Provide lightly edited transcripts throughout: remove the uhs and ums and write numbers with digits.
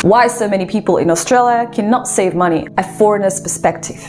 Why so many people in Australia cannot save money, a foreigner's perspective.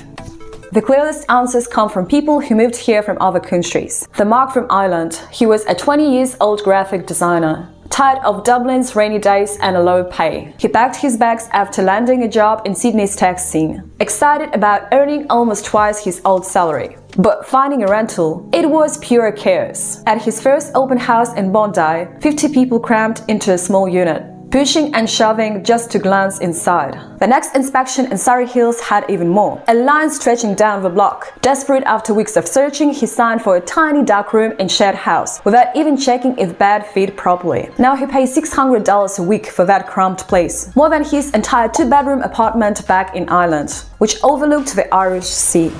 The clearest answers come from people who moved here from other countries. The Mark from Ireland, he was a 20-year-old graphic designer. Tired of Dublin's rainy days and a low pay, he packed his bags after landing a job in Sydney's tech scene, excited about earning almost twice his old salary. But finding a rental, it was pure chaos. At his first open house in Bondi, 50 people crammed into a small unit, pushing and shoving just to glance inside. The next inspection in Surrey Hills had even more. A line stretching down the block. Desperate after weeks of searching, he signed for a tiny dark room in shared house, without even checking if bed fit properly. Now he pays $600 a week for that cramped place, more than his entire 2-bedroom apartment back in Ireland, which overlooked the Irish Sea.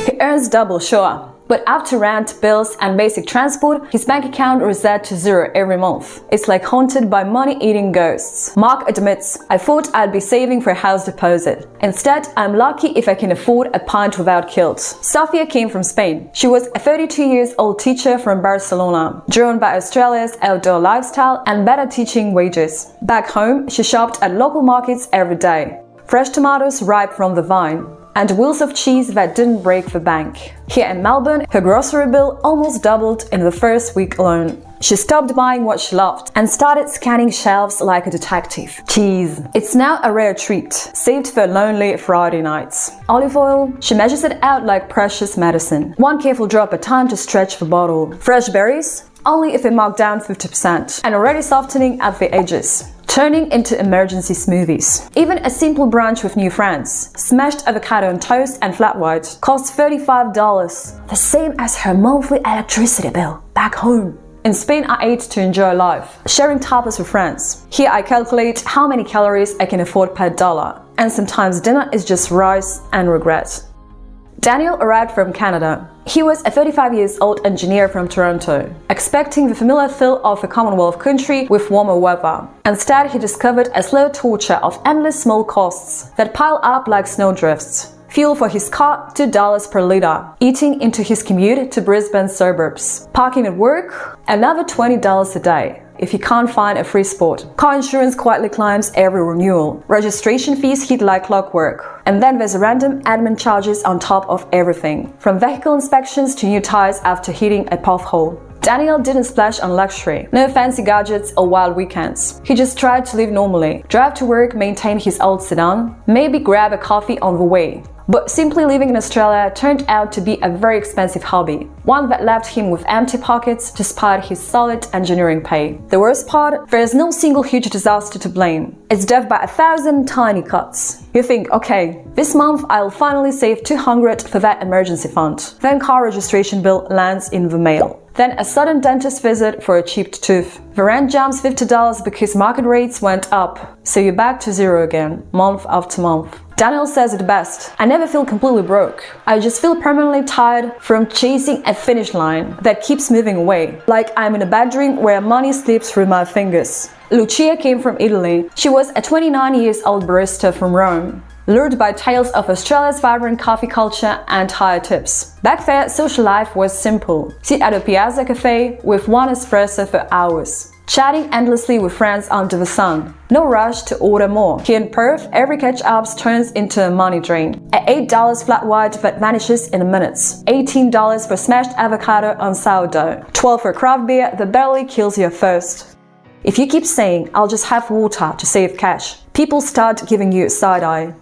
He earns double, sure. But after rent, bills and basic transport, his bank account reset to zero every month. It's like haunted by money-eating ghosts. Mark admits, I thought I'd be saving for a house deposit. Instead, I'm lucky if I can afford a pint without guilt. Sophia came from Spain. She was a 32-year-old teacher from Barcelona, drawn by Australia's outdoor lifestyle and better teaching wages. Back home, she shopped at local markets every day. Fresh tomatoes ripe from the vine, and wheels of cheese that didn't break the bank. Here in Melbourne, her grocery bill almost doubled in the first week alone. She stopped buying what she loved and started scanning shelves like a detective. Cheese. It's now a rare treat, saved for lonely Friday nights. Olive oil. She measures it out like precious medicine. One careful drop at a time to stretch the bottle. Fresh berries. Only if they mark down 50% and already softening at the edges, turning into emergency smoothies. Even a simple brunch with new friends, smashed avocado on toast and flat white, costs $35, the same as her monthly electricity bill back home. In Spain, I ate to enjoy life, sharing tapas with friends. Here I calculate how many calories I can afford per dollar, and sometimes dinner is just rice and regret. Daniel arrived from Canada. He was a 35-year-old engineer from Toronto, expecting the familiar feel of a Commonwealth country with warmer weather. Instead, he discovered a slow torture of endless small costs that pile up like snowdrifts. Fuel for his car, $2 per litre, eating into his commute to Brisbane's suburbs. Parking at work, another $20 a day if you can't find a free spot. Car insurance quietly climbs every renewal. Registration fees hit like clockwork. And then there's random admin charges on top of everything, from vehicle inspections to new tires after hitting a pothole. Daniel didn't splash on luxury, no fancy gadgets or wild weekends. He just tried to live normally, drive to work, maintain his old sedan, maybe grab a coffee on the way. But simply living in Australia turned out to be a very expensive hobby, one that left him with empty pockets despite his solid engineering pay. The worst part? There is no single huge disaster to blame. It's death by 1,000 tiny cuts. You think, okay, this month I'll finally save $200 for that emergency fund. Then car registration bill lands in the mail. Then a sudden dentist visit for a chipped tooth. The rent jumps $50 because market rates went up, so you're back to zero again, month after month. Daniel says it best, I never feel completely broke. I just feel permanently tired from chasing a finish line that keeps moving away, like I'm in a bad dream where money slips through my fingers. Luchia came from Italy. She was a 29-year-old barista from Rome, lured by tales of Australia's vibrant coffee culture and higher tips. Back there, social life was simple. Sit at a piazza cafe with one espresso for hours, chatting endlessly with friends under the sun. No rush to order more. Here in Perth, every catch-up turns into a money drain. At $8 flat white that vanishes in minutes. $18 for smashed avocado on sourdough. $12 for craft beer that barely kills your thirst. If you keep saying, I'll just have water to save cash, people start giving you a side-eye.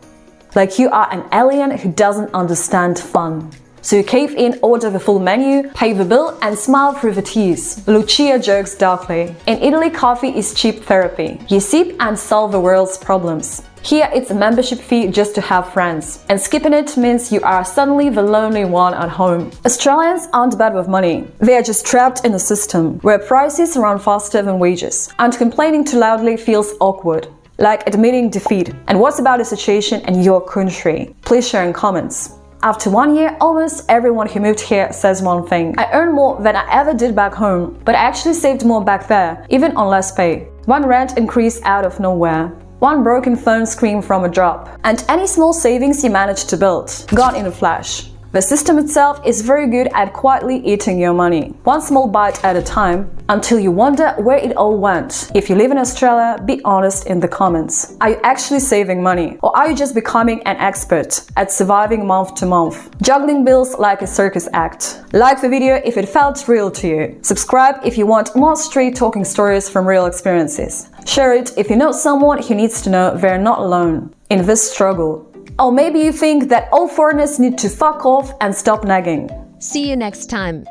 Like you are an alien who doesn't understand fun. So you cave in, order the full menu, pay the bill and smile through the tears. Luchia jokes darkly. In Italy, coffee is cheap therapy. You sip and solve the world's problems. Here it's a membership fee just to have friends. And skipping it means you are suddenly the lonely one at home. Australians aren't bad with money. They are just trapped in a system where prices run faster than wages. And complaining too loudly feels awkward, like admitting defeat. And what's about the situation in your country? Please share in comments. After 1 year, almost everyone who moved here says one thing. I earn more than I ever did back home, but I actually saved more back there, even on less pay. One rent increase out of nowhere. One broken phone screen from a drop. And any small savings you managed to build, gone in a flash. The system itself is very good at quietly eating your money, one small bite at a time, until you wonder where it all went. If you live in Australia, be honest in the comments. Are you actually saving money? Or are you just becoming an expert at surviving month to month, juggling bills like a circus act? Like the video if it felt real to you. Subscribe if you want more straight talking stories from real experiences. Share it if you know someone who needs to know they're not alone in this struggle. Or maybe you think that all foreigners need to fuck off and stop nagging. See you next time.